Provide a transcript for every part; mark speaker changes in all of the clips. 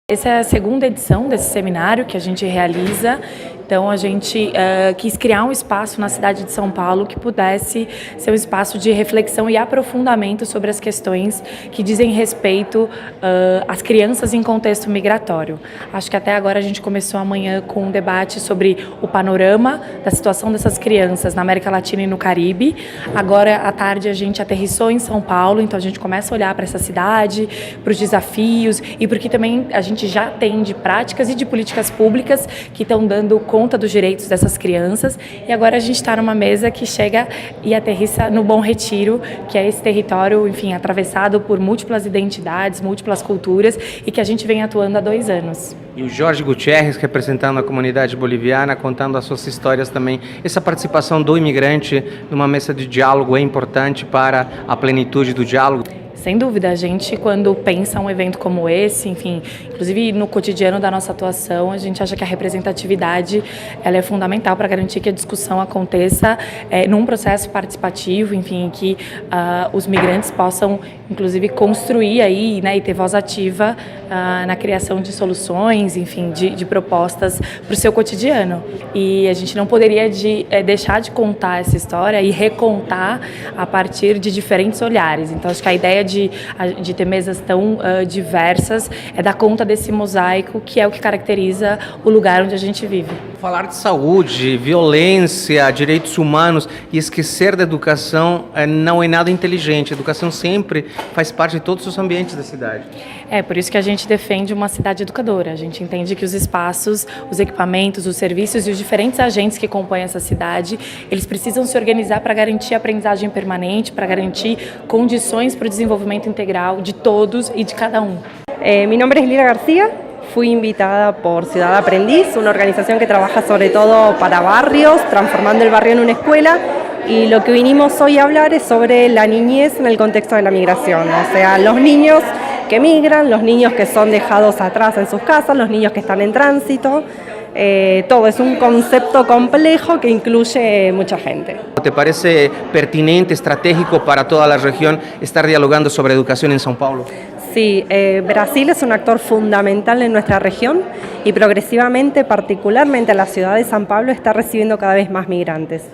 Speaker 1: Essa é a segunda edição desse seminário que a gente realiza. Então a gente quis criar um espaço na cidade de São Paulo que pudesse ser um espaço de reflexão e aprofundamento sobre as questões que dizem respeito às crianças em contexto migratório. Acho que até agora a gente começou amanhã com um debate sobre o panorama da situação dessas crianças na América Latina e no Caribe. Agora à tarde a gente aterrissou em São Paulo, então a gente começa a olhar para essa cidade, para os desafios e porque também a gente já tem de práticas e de políticas públicas que estão dando conta dos direitos dessas crianças. E agora a gente está numa mesa que chega e aterrissa no Bom Retiro, que é esse território, enfim, atravessado por múltiplas identidades, múltiplas culturas e que a gente vem atuando há 2 anos.
Speaker 2: E o Jorge Gutierrez representando a comunidade boliviana, contando as suas histórias também. Essa participação do imigrante numa mesa de diálogo é importante para a plenitude do diálogo?
Speaker 1: Sem dúvida, a gente quando pensa um evento como esse, enfim, inclusive no cotidiano da nossa atuação, a gente acha que a representatividade ela é fundamental para garantir que a discussão aconteça num processo participativo, enfim, que os migrantes possam, inclusive, construir aí, né, e ter voz ativa na criação de soluções, enfim, de propostas para o seu cotidiano. E a gente não poderia deixar de contar essa história e recontar a partir de diferentes olhares. Então, acho que a ideia de ter mesas tão diversas é dar conta desse mosaico que é o que caracteriza o lugar onde a gente vive.
Speaker 2: Falar de saúde, violência, direitos humanos e esquecer da educação não é nada inteligente. A educação sempre faz parte de todos os ambientes da cidade.
Speaker 1: É por isso que a gente defende uma cidade educadora. A gente entende que os espaços, os equipamentos, os serviços e os diferentes agentes que compõem essa cidade, eles precisam se organizar para garantir a aprendizagem permanente, para garantir condições para o desenvolvimento integral de todos y de cada uno.
Speaker 3: Mi nombre es Lira García, fui invitada por Ciudad Aprendiz, una organización que trabaja sobre todo para barrios, transformando el barrio en una escuela, y lo que vinimos hoy a hablar es sobre la niñez en el contexto de la migración, o sea, los niños que migran, los niños que son dejados atrás en sus casas, los niños que están en tránsito. Todo es un concepto complejo que incluye mucha gente.
Speaker 2: ¿Te parece pertinente, estratégico para toda la región estar dialogando sobre educación en São Paulo?
Speaker 3: Sí, Brasil es un actor fundamental en nuestra región y progresivamente, particularmente la ciudad de São Paulo, está recibiendo cada vez más migrantes.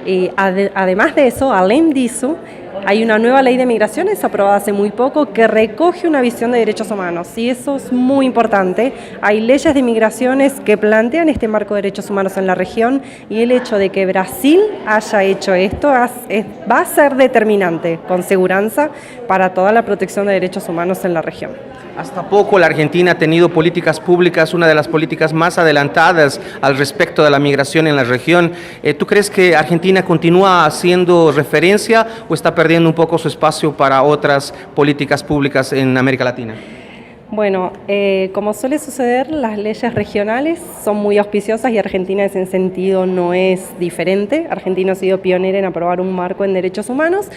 Speaker 3: Y además de eso, além disso, hay una nueva ley de migraciones aprobada hace muy poco que recoge una visión de derechos humanos y eso es muy importante. Hay leyes de migraciones que plantean este marco de derechos humanos en la región y el hecho de que Brasil haya hecho esto va a ser determinante con seguridad para toda la protección de derechos humanos en la región.
Speaker 2: Hasta poco la Argentina ha tenido políticas públicas, una de las políticas más adelantadas al respecto de la migración en la región. ¿Tú crees que Argentina continúa haciendo referencia o está perdiendo un poco su espacio para otras políticas públicas en América Latina?
Speaker 3: Bueno, como suele suceder, las leyes regionales son muy auspiciosas y Argentina en ese sentido no es diferente. Argentina ha sido pionera en aprobar un marco en derechos humanos.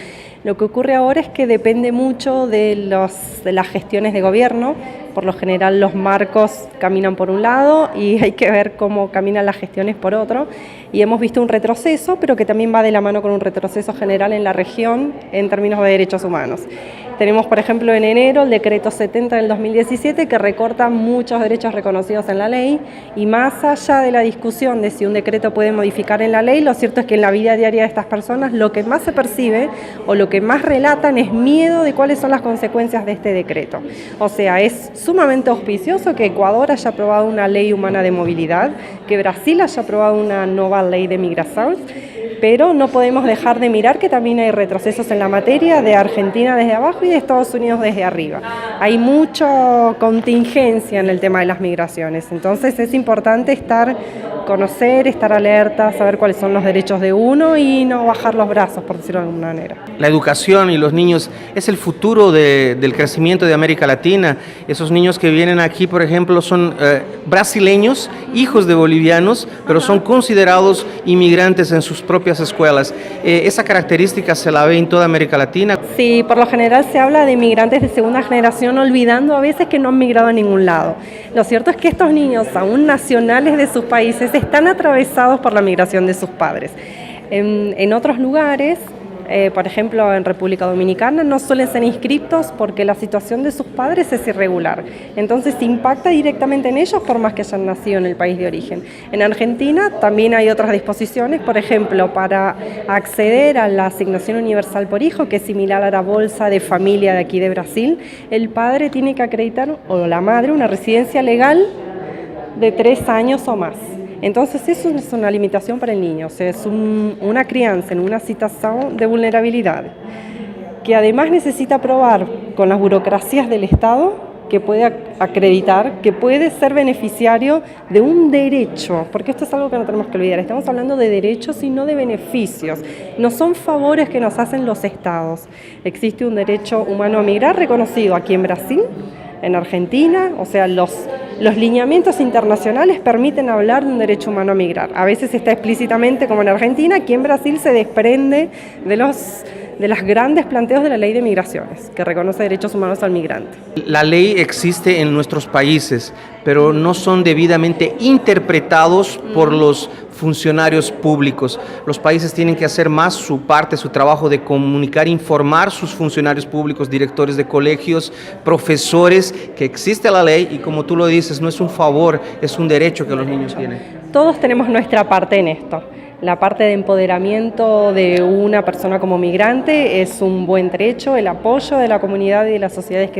Speaker 3: Lo que ocurre ahora es que depende mucho de las gestiones de gobierno. Por lo general los marcos caminan por un lado y hay que ver cómo caminan las gestiones por otro. Y hemos visto un retroceso, pero que también va de la mano con un retroceso general en la región en términos de derechos humanos. Tenemos, por ejemplo, en enero el decreto 70 del 2017 que recorta muchos derechos reconocidos en la ley y más allá de la discusión de si un decreto puede modificar en la ley, lo cierto es que en la vida diaria de estas personas lo que más se percibe o lo que más relatan es miedo de cuáles son las consecuencias de este decreto. O sea, es sumamente auspicioso que Ecuador haya aprobado una ley humana de movilidad, que Brasil haya aprobado una nueva ley de migración, pero no podemos dejar de mirar que también hay retrocesos en la materia de Argentina desde abajo y de Estados Unidos desde arriba. Hay mucha contingencia en el tema de las migraciones, entonces es importante conocer, estar alerta, saber cuáles son los derechos de uno y no bajar los brazos, por decirlo de alguna manera.
Speaker 2: La educación y los niños es el futuro del crecimiento de América Latina. Esos niños que vienen aquí, por ejemplo, son brasileños, hijos de bolivianos, pero son considerados inmigrantes en sus propias escuelas. ¿Esa característica se la ve en toda América Latina?
Speaker 3: Sí, por lo general se habla de migrantes de segunda generación, olvidando a veces que no han migrado a ningún lado. Lo cierto es que estos niños, aún nacionales de sus países, están atravesados por la migración de sus padres. En otros lugares por ejemplo, en República Dominicana no suelen ser inscriptos porque la situación de sus padres es irregular. Entonces impacta directamente en ellos por más que hayan nacido en el país de origen. En Argentina también hay otras disposiciones, por ejemplo, para acceder a la asignación universal por hijo, que es similar a la bolsa de familia de aquí de Brasil, el padre tiene que acreditar, o la madre, una residencia legal de 3 años o más. Entonces eso es una limitación para el niño, o sea, es una crianza en una situación de vulnerabilidad, que además necesita probar con las burocracias del Estado que puede acreditar que puede ser beneficiario de un derecho, porque esto es algo que no tenemos que olvidar, estamos hablando de derechos y no de beneficios, no son favores que nos hacen los estados. Existe un derecho humano a migrar reconocido aquí en Brasil, en Argentina, o sea, los lineamientos internacionales permiten hablar de un derecho humano a migrar. A veces está explícitamente como en Argentina, aquí en Brasil se desprende de los grandes planteos de la ley de migraciones, que reconoce derechos humanos al migrante.
Speaker 2: La ley existe en nuestros países, pero no son debidamente interpretados por los funcionarios públicos. Los países tienen que hacer más su parte, su trabajo de comunicar, informar a sus funcionarios públicos, directores de colegios, profesores, que existe la ley y, como tú lo dices, no es un favor, es un derecho que los niños tienen.
Speaker 3: Todos tenemos nuestra parte en esto. La parte de empoderamiento de una persona como migrante es un buen derecho, el apoyo de la comunidad y de las sociedades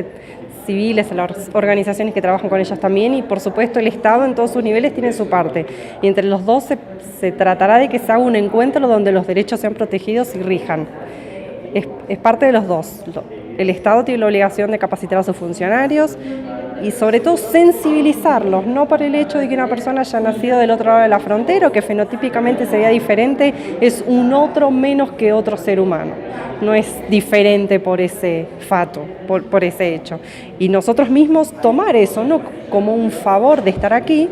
Speaker 3: civiles, a las organizaciones que trabajan con ellas también, y por supuesto el Estado en todos sus niveles tiene su parte. Y entre los dos se tratará de que se haga un encuentro donde los derechos sean protegidos y rijan. Es parte de los dos. El Estado tiene la obligación de capacitar a sus funcionarios y sobre todo sensibilizarlos, no por el hecho de que una persona haya nacido del otro lado de la frontera o que fenotípicamente se vea diferente, es un otro menos que otro ser humano. No es diferente por ese fato, por ese hecho. Y nosotros mismos tomar eso, no como un favor de estar aquí,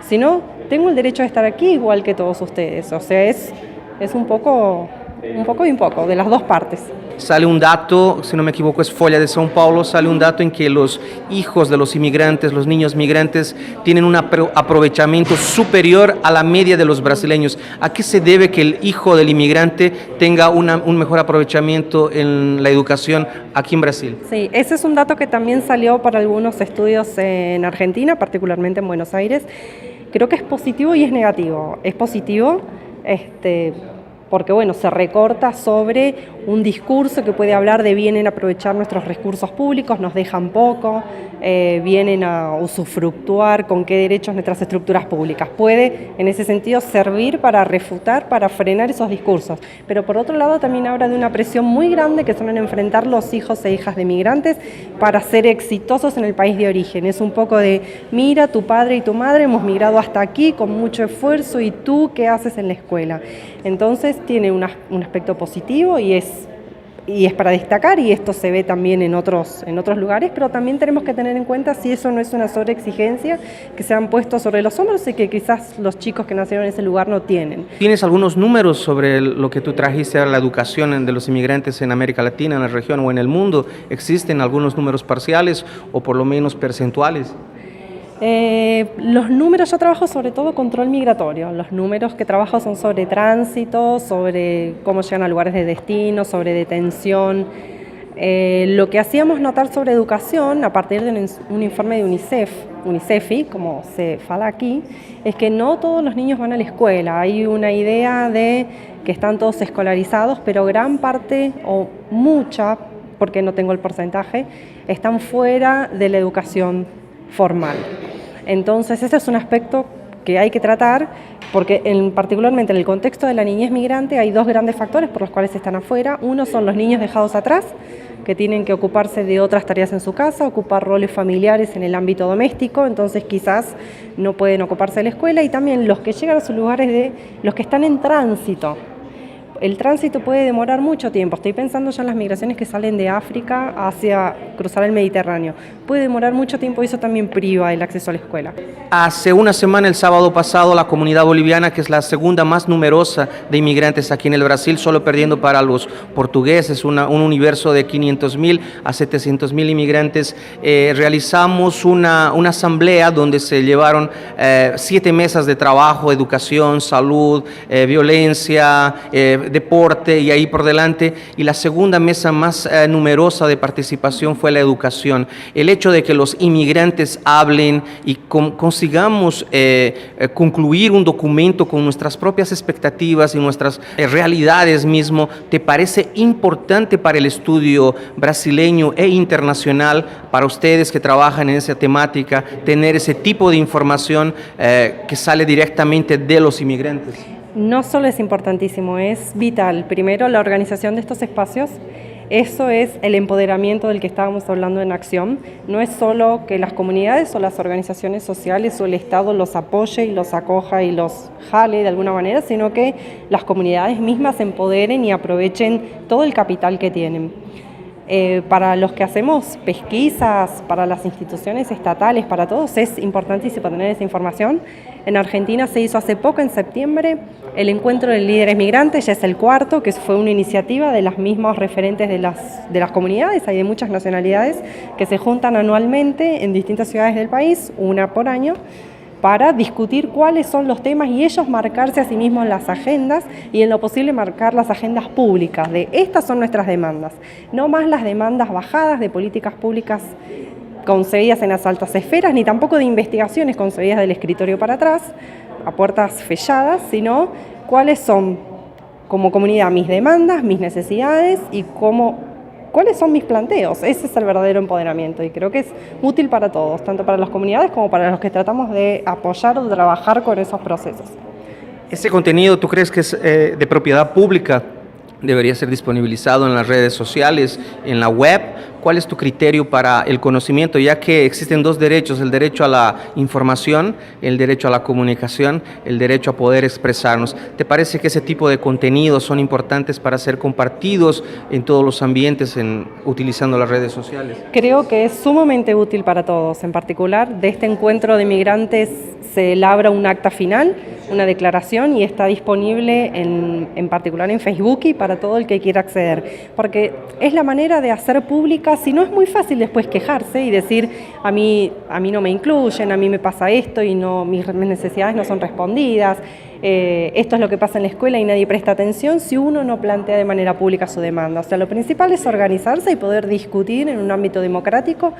Speaker 3: sino tengo el derecho de estar aquí igual que todos ustedes. O sea, es un poco y un poco, de las dos partes.
Speaker 2: Sale un dato, si no me equivoco es Folha de São Paulo, sale un dato en que los hijos de los inmigrantes, los niños migrantes, tienen un aprovechamiento superior a la media de los brasileños. ¿A qué se debe que el hijo del inmigrante tenga un mejor aprovechamiento en la educación aquí en Brasil?
Speaker 3: Sí, ese es un dato que también salió para algunos estudios en Argentina, particularmente en Buenos Aires. Creo que es positivo y es negativo. Es positivo, porque bueno, se recorta sobre un discurso que puede hablar de vienen a aprovechar nuestros recursos públicos, nos dejan poco, vienen a usufructuar con qué derechos nuestras estructuras públicas. Puede, en ese sentido, servir para refutar, para frenar esos discursos. Pero por otro lado también habla de una presión muy grande que suelen enfrentar los hijos e hijas de migrantes para ser exitosos en el país de origen. Es un poco de, mira, tu padre y tu madre hemos migrado hasta aquí con mucho esfuerzo y tú, ¿qué haces en la escuela? Entonces tiene un aspecto positivo y es para destacar, y esto se ve también en otros lugares, pero también tenemos que tener en cuenta si eso no es una sobreexigencia que se han puesto sobre los hombros y que quizás los chicos que nacieron en ese lugar no tienen.
Speaker 2: ¿Tienes algunos números sobre lo que tú trajiste a la educación de los inmigrantes en América Latina, en la región o en el mundo? ¿Existen algunos números parciales o por lo menos percentuales?
Speaker 3: Los números, yo trabajo sobre todo control migratorio. Los números que trabajo son sobre tránsito, sobre cómo llegan a lugares de destino, sobre detención. Lo que hacíamos notar sobre educación, a partir de un informe de UNICEF, como se fala aquí, es que no todos los niños van a la escuela. Hay una idea de que están todos escolarizados, pero gran parte, o mucha, porque no tengo el porcentaje, están fuera de la educación formal. Entonces ese es un aspecto que hay que tratar, porque particularmente en el contexto de la niñez migrante hay dos grandes factores por los cuales están afuera. Uno son los niños dejados atrás, que tienen que ocuparse de otras tareas en su casa, ocupar roles familiares en el ámbito doméstico, entonces quizás no pueden ocuparse de la escuela, y también los que llegan a sus lugares, los que están en tránsito. El tránsito puede demorar mucho tiempo. Estoy pensando ya en las migraciones que salen de África hacia cruzar el Mediterráneo. Puede demorar mucho tiempo y eso también priva el acceso a la escuela.
Speaker 2: Hace una semana, el sábado pasado, la comunidad boliviana, que es la segunda más numerosa de inmigrantes aquí en el Brasil, solo perdiendo para los portugueses, un universo de 500.000 a 700.000 inmigrantes, realizamos una asamblea donde se llevaron 7 mesas de trabajo: educación, salud, violencia, deporte y ahí por delante. Y la segunda mesa más numerosa de participación fue la educación. El hecho de que los inmigrantes hablen y consigamos concluir un documento con nuestras propias expectativas y nuestras realidades mismo, ¿te parece importante para el estudio brasileño e internacional, para ustedes que trabajan en esa temática, tener ese tipo de información que sale directamente de los inmigrantes?
Speaker 3: No solo es importantísimo, es vital. Primero, la organización de estos espacios. Eso es el empoderamiento del que estábamos hablando en Acción. No es solo que las comunidades o las organizaciones sociales o el Estado los apoye y los acoja y los jale de alguna manera, sino que las comunidades mismas se empoderen y aprovechen todo el capital que tienen. Para los que hacemos pesquisas, para las instituciones estatales, para todos es importantísimo tener esa información. En Argentina se hizo hace poco, en septiembre, el encuentro de líderes migrantes, ya es el cuarto, que fue una iniciativa de las mismas referentes de las comunidades, hay de muchas nacionalidades, que se juntan anualmente en distintas ciudades del país, una por año, para discutir cuáles son los temas y ellos marcarse a sí mismos las agendas y en lo posible marcar las agendas públicas de estas son nuestras demandas, no más las demandas bajadas de políticas públicas concebidas en las altas esferas, ni tampoco de investigaciones concebidas del escritorio para atrás, a puertas fechadas, sino cuáles son como comunidad mis demandas, mis necesidades y cuáles son mis planteos. Ese es el verdadero empoderamiento y creo que es útil para todos, tanto para las comunidades como para los que tratamos de apoyar o trabajar con esos procesos.
Speaker 2: ¿Ese contenido tú crees que es de propiedad pública? ¿Debería ser disponibilizado en las redes sociales, en la web? ¿Cuál es tu criterio para el conocimiento? Ya que existen dos derechos, el derecho a la información, el derecho a la comunicación, el derecho a poder expresarnos. ¿Te parece que ese tipo de contenidos son importantes para ser compartidos en todos los ambientes utilizando las redes sociales?
Speaker 3: Creo que es sumamente útil para todos. En particular, de este encuentro de migrantes se labra un acta final, una declaración, y está disponible en particular en Facebook y para todo el que quiera acceder. Porque es la manera de hacer pública, si no es muy fácil después quejarse y decir a mí no me incluyen, a mí me pasa esto y mis necesidades no son respondidas, esto es lo que pasa en la escuela y nadie presta atención si uno no plantea de manera pública su demanda. O sea, lo principal es organizarse y poder discutir en un ámbito democrático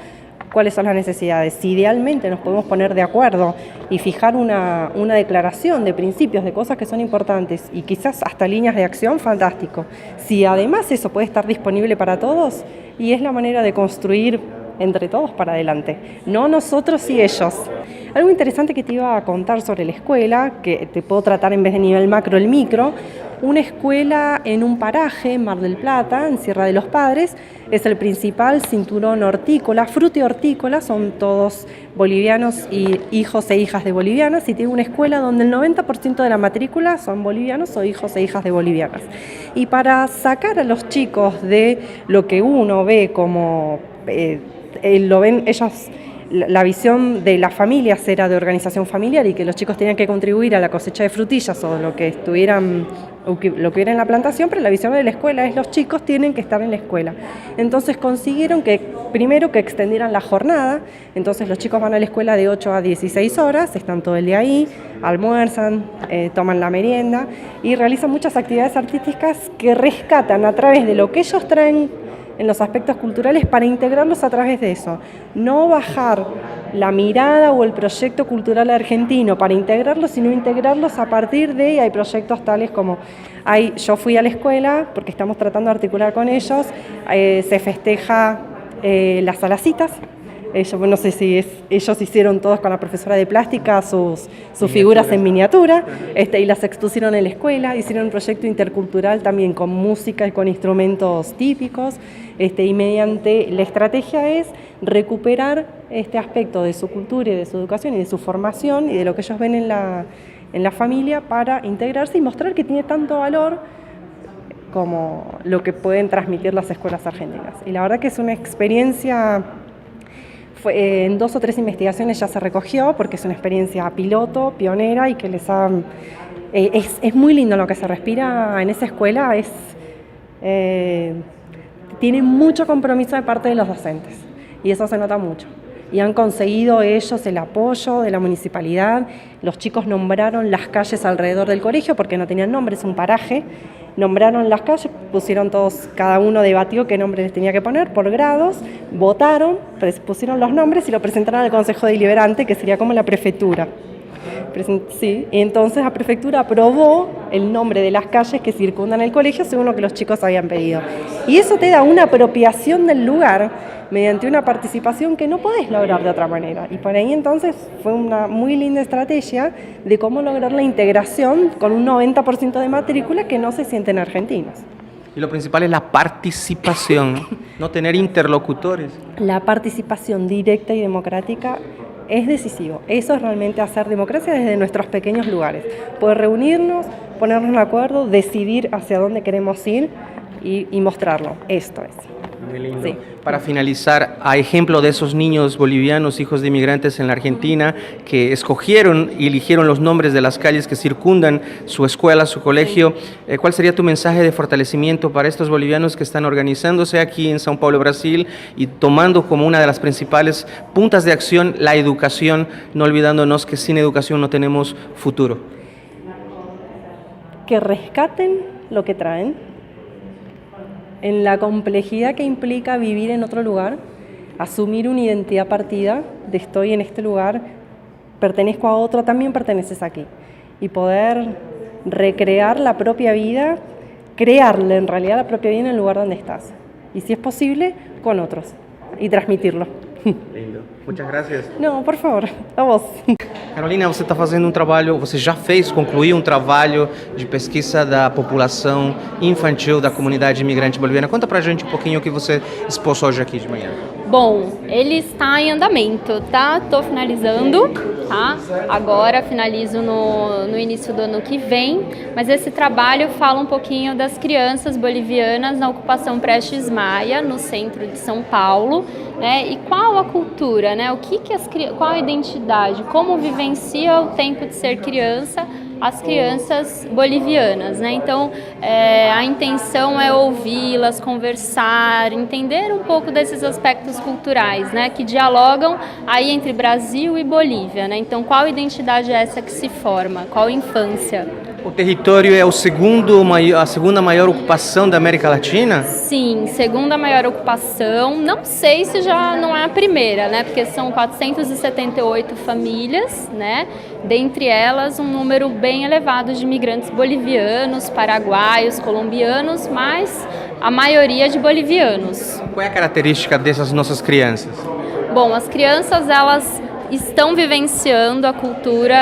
Speaker 3: cuáles son las necesidades. Si idealmente nos podemos poner de acuerdo y fijar una declaración de principios, de cosas que son importantes y quizás hasta líneas de acción, fantástico. Si además eso puede estar disponible para todos, y es la manera de construir entre todos para adelante, no nosotros y ellos. Algo interesante que te iba a contar sobre la escuela, que te puedo tratar en vez de nivel macro el micro, una escuela en un paraje en Mar del Plata, en Sierra de los Padres, es el principal cinturón hortícola, frutihortícola, son todos bolivianos y hijos e hijas de bolivianas, y tiene una escuela donde el 90% de la matrícula son bolivianos o hijos e hijas de bolivianas. Y para sacar a los chicos de lo que uno ve como, lo ven ellos, la visión de las familias era de organización familiar y que los chicos tenían que contribuir a la cosecha de frutillas o lo que hubiera en la plantación, pero la visión de la escuela es los chicos tienen que estar en la escuela. Entonces consiguieron que extendieran la jornada, entonces los chicos van a la escuela de 8 a 16 horas, están todo el día ahí, almuerzan, toman la merienda y realizan muchas actividades artísticas que rescatan a través de lo que ellos traen en los aspectos culturales para integrarlos a través de eso. No bajar la mirada o el proyecto cultural argentino para integrarlos, sino integrarlos a partir de, hay proyectos tales como, yo fui a la escuela, porque estamos tratando de articular con ellos, se festeja las salacitas. Yo no sé si ellos hicieron todos con la profesora de plástica sus figuras en miniatura y las expusieron en la escuela, hicieron un proyecto intercultural también con música y con instrumentos típicos y mediante la estrategia es recuperar este aspecto de su cultura y de su educación y de su formación y de lo que ellos ven en la familia para integrarse y mostrar que tiene tanto valor como lo que pueden transmitir las escuelas argentinas. Y la verdad que es una experiencia. En 2 o 3 investigaciones ya se recogió porque es una experiencia piloto, pionera y que es muy lindo lo que se respira en esa escuela, tiene mucho compromiso de parte de los docentes y eso se nota mucho. Y han conseguido ellos el apoyo de la municipalidad, los chicos nombraron las calles alrededor del colegio porque no tenían nombre, es un paraje, Nombraron las calles, pusieron todos, cada uno debatió qué nombre les tenía que poner por grados, votaron, pusieron los nombres y lo presentaron al Consejo Deliberante, que sería como la prefectura. Sí, y entonces la prefectura aprobó el nombre de las calles que circundan el colegio según lo que los chicos habían pedido. Y eso te da una apropiación del lugar mediante una participación que no podés lograr de otra manera. Y por ahí entonces fue una muy linda estrategia de cómo lograr la integración con un 90% de matrícula que no se sienten argentinos.
Speaker 2: Y lo principal es la participación, no tener interlocutores.
Speaker 3: La participación directa y democrática es decisivo. Eso es realmente hacer democracia desde nuestros pequeños lugares. Poder reunirnos, ponernos de acuerdo, decidir hacia dónde queremos ir y mostrarlo. Esto es.
Speaker 2: Muy lindo.
Speaker 3: Sí.
Speaker 2: Para finalizar, a ejemplo de esos niños bolivianos, hijos de inmigrantes en la Argentina, que escogieron y eligieron los nombres de las calles que circundan su escuela, su colegio, ¿cuál sería tu mensaje de fortalecimiento para estos bolivianos que están organizándose aquí en São Paulo, Brasil, y tomando como una de las principales puntas de acción la educación, no olvidándonos que sin educación no tenemos futuro?
Speaker 3: Que rescaten lo que traen, en la complejidad que implica vivir en otro lugar, asumir una identidad partida de estoy en este lugar, pertenezco a otro, también perteneces aquí. Y poder recrear la propia vida, crearle en realidad la propia vida en el lugar donde estás. Y si es posible, con otros. Y transmitirlo.
Speaker 2: Lindo. Muchas gracias.
Speaker 3: Não, por favor, a vos.
Speaker 2: Carolina, você está fazendo um trabalho, você já concluiu um trabalho de pesquisa da população infantil da comunidade imigrante boliviana. Conta pra gente um pouquinho o que você expôs hoje aqui de manhã.
Speaker 4: Bom, ele está em andamento, tá? Tô finalizando, tá? Agora finalizo no início do ano que vem, mas esse trabalho fala um pouquinho das crianças bolivianas na ocupação Prestes Maia, no centro de São Paulo, né? E qual a cultura, né? Qual a identidade, como vivencia o tempo de ser criança as crianças bolivianas, né? Então, a intenção é ouvi-las, conversar, entender um pouco desses aspectos culturais, né? Que dialogam aí entre Brasil e Bolívia, né? Então, qual identidade é essa que se forma? Qual infância?
Speaker 2: O território é a segunda maior ocupação da América Latina?
Speaker 4: Sim, segunda maior ocupação. Não sei se já não é a primeira, né? Porque são 478 famílias, né? Dentre elas, um número bem elevado de imigrantes bolivianos, paraguaios, colombianos, mas a maioria de bolivianos.
Speaker 2: Qual é a característica dessas nossas crianças?
Speaker 4: Bom, as crianças, elas estão vivenciando a cultura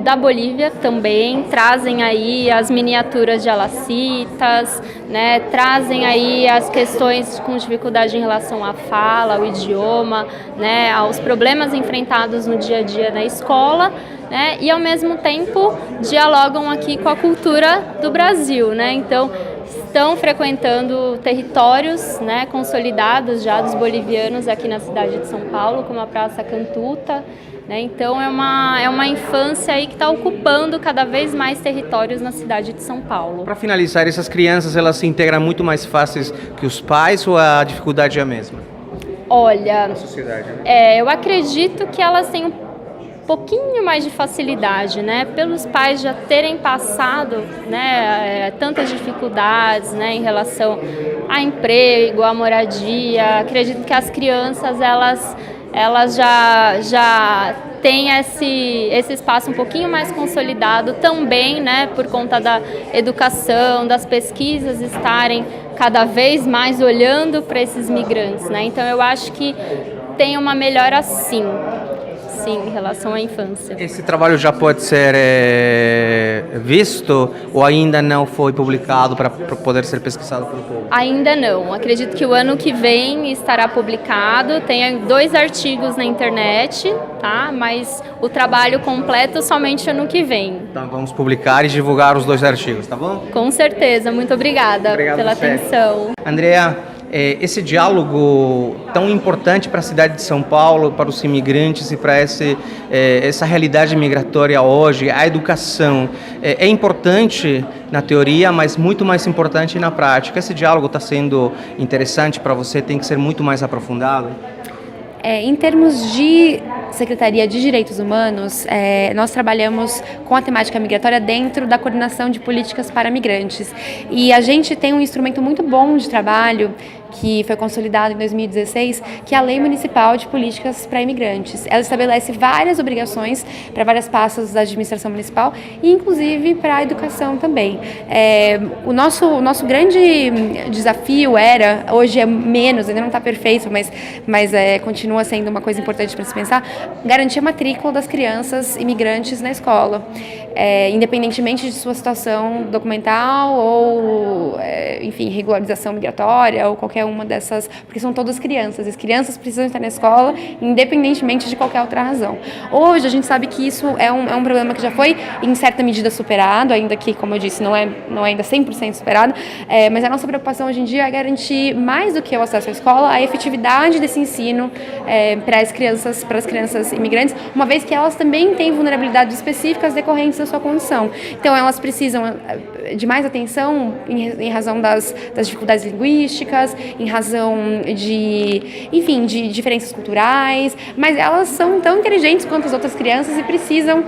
Speaker 4: da Bolívia também, trazem aí as miniaturas de alacitas, né, trazem aí as questões com dificuldade em relação à fala, ao idioma, né, aos problemas enfrentados no dia a dia na escola, né, e ao mesmo tempo dialogam aqui com a cultura do Brasil, né, então estão frequentando territórios, né, consolidados já dos bolivianos aqui na cidade de São Paulo, como a Praça Cantuta, né, então é uma infância aí que está ocupando cada vez mais territórios na cidade de São Paulo.
Speaker 2: Para finalizar, essas crianças, elas se integram muito mais fáceis que os pais ou a dificuldade é a mesma?
Speaker 4: Olha,
Speaker 2: Na sociedade, né?
Speaker 4: eu acredito que elas têm pouquinho mais de facilidade, né, pelos pais já terem passado, né, tantas dificuldades, né, em relação a emprego, a moradia. Acredito que as crianças elas já têm esse espaço um pouquinho mais consolidado também, né, por conta da educação, das pesquisas estarem cada vez mais olhando para esses migrantes, né. Então eu acho que tem uma melhora sim, em relação à infância.
Speaker 2: Esse trabalho já pode ser visto ou ainda não foi publicado para poder ser pesquisado pelo povo?
Speaker 4: Ainda não. Acredito que o ano que vem estará publicado. Tem 2 artigos na internet, tá? Mas o trabalho completo somente ano que vem.
Speaker 2: Então vamos publicar e divulgar os 2 artigos, tá bom?
Speaker 4: Com certeza. Muito obrigada pela atenção.
Speaker 2: Andrea, esse diálogo tão importante para a cidade de São Paulo, para os imigrantes e para essa realidade migratória hoje, a educação, é importante na teoria, mas muito mais importante na prática. Esse diálogo está sendo interessante para você? Tem que ser muito mais aprofundado?
Speaker 5: Em termos de Secretaria de Direitos Humanos, nós trabalhamos com a temática migratória dentro da coordenação de políticas para migrantes. E a gente tem um instrumento muito bom de trabalho que foi consolidado em 2016, que é a Lei Municipal de Políticas para Imigrantes. Ela estabelece várias obrigações para várias pastas da administração municipal e, inclusive, para a educação também. O nosso grande desafio hoje é menos, ainda não está perfeito, mas continua sendo uma coisa importante para se pensar, garantir a matrícula das crianças imigrantes na escola, independentemente de sua situação documental ou, enfim, regularização migratória ou qualquer uma dessas, porque são todas crianças, e as crianças precisam estar na escola independentemente de qualquer outra razão. Hoje a gente sabe que isso é um problema que já foi em certa medida superado, ainda que, como eu disse, não é ainda 100% superado, mas a nossa preocupação hoje em dia é garantir mais do que o acesso à escola, a efetividade desse ensino para as crianças imigrantes, uma vez que elas também têm vulnerabilidades específicas decorrentes da sua condição. Então elas precisam de mais atenção em razão das dificuldades linguísticas, em razão de diferenças culturais, mas elas são tão inteligentes quanto as outras crianças e precisam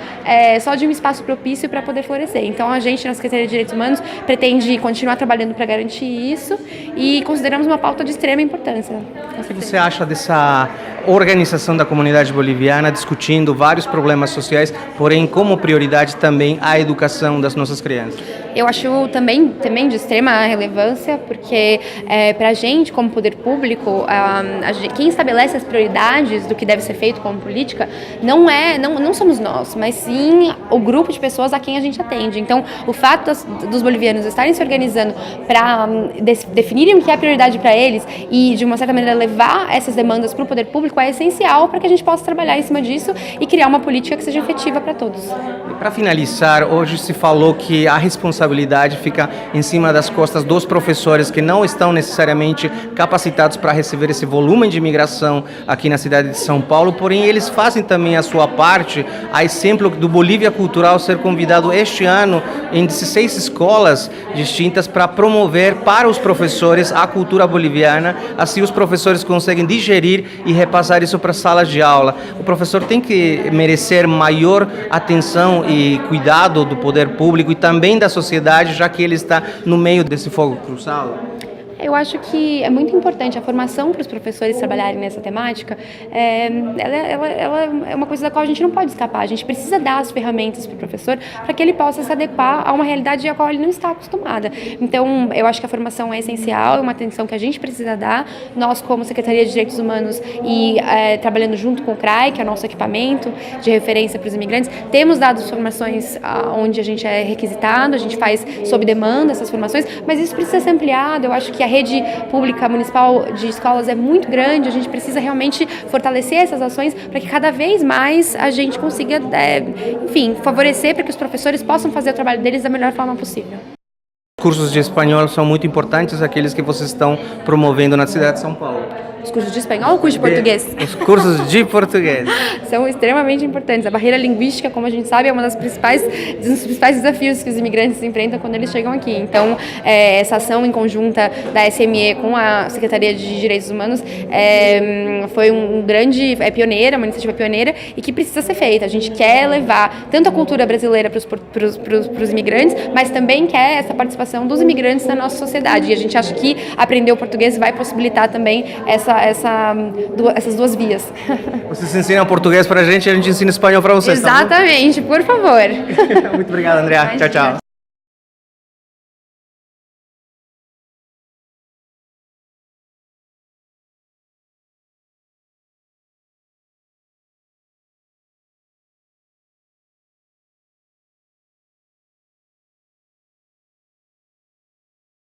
Speaker 5: só de um espaço propício para poder florescer. Então a gente, na Secretaria de Direitos Humanos, pretende continuar trabalhando para garantir isso e consideramos uma pauta de extrema importância.
Speaker 2: O que você acha dessa organização da comunidade boliviana discutindo vários problemas sociais, porém como prioridade também a educação das nossas crianças?
Speaker 5: Eu acho também de extrema relevância, porque para a gente, como poder público, quem estabelece as prioridades do que deve ser feito como política não somos nós, mas sim o grupo de pessoas a quem a gente atende. Então, o fato dos bolivianos estarem se organizando para definirem o que é prioridade para eles e, de uma certa maneira, levar essas demandas para o poder público é essencial para que a gente possa trabalhar em cima disso e criar uma política que seja efetiva para todos.
Speaker 2: Para finalizar, hoje se falou que a responsabilidade fica em cima das costas dos professores que não estão necessariamente capacitados para receber esse volume de imigração aqui na cidade de São Paulo, porém eles fazem também a sua parte, a exemplo do Bolívia Cultural ser convidado este ano em 16 escolas distintas para promover para os professores a cultura boliviana, assim os professores conseguem digerir e repassar isso para as salas de aula. O professor tem que merecer maior atenção e cuidado do poder público e também da sociedade, já que ele está no meio desse fogo cruzado.
Speaker 5: Eu acho que é muito importante a formação para os professores trabalharem nessa temática. Ela é uma coisa da qual a gente não pode escapar. A gente precisa dar as ferramentas para o professor para que ele possa se adequar a uma realidade a qual ele não está acostumada. Então, eu acho que a formação é essencial, é uma atenção que a gente precisa dar. Nós, como Secretaria de Direitos Humanos e trabalhando junto com o CRAI, que é o nosso equipamento de referência para os imigrantes, temos dado formações onde a gente é requisitado, a gente faz sob demanda essas formações, mas isso precisa ser ampliado. Eu acho que a rede pública municipal de escolas é muito grande, a gente precisa realmente fortalecer essas ações para que cada vez mais a gente consiga, enfim, favorecer para que os professores possam fazer o trabalho deles da melhor forma possível.
Speaker 2: Os cursos de espanhol são muito importantes, aqueles que vocês estão promovendo na cidade de São Paulo.
Speaker 5: Os cursos de espanhol ou curso de português?
Speaker 2: Os cursos de português.
Speaker 5: São extremamente importantes. A barreira linguística, como a gente sabe, é um dos principais desafios que os imigrantes enfrentam quando eles chegam aqui. Então, essa ação em conjunta da SME com a Secretaria de Direitos Humanos foi pioneira, uma iniciativa pioneira e que precisa ser feita. A gente quer levar tanto a cultura brasileira para os imigrantes, mas também quer essa participação dos imigrantes na nossa sociedade. E a gente acha que aprender o português vai possibilitar também essas duas vias.
Speaker 2: Vocês ensinam português para a gente ensina espanhol para vocês.
Speaker 5: Exatamente,
Speaker 2: tá
Speaker 5: por favor.
Speaker 2: Muito obrigado, Andrea. Tchau, tchau.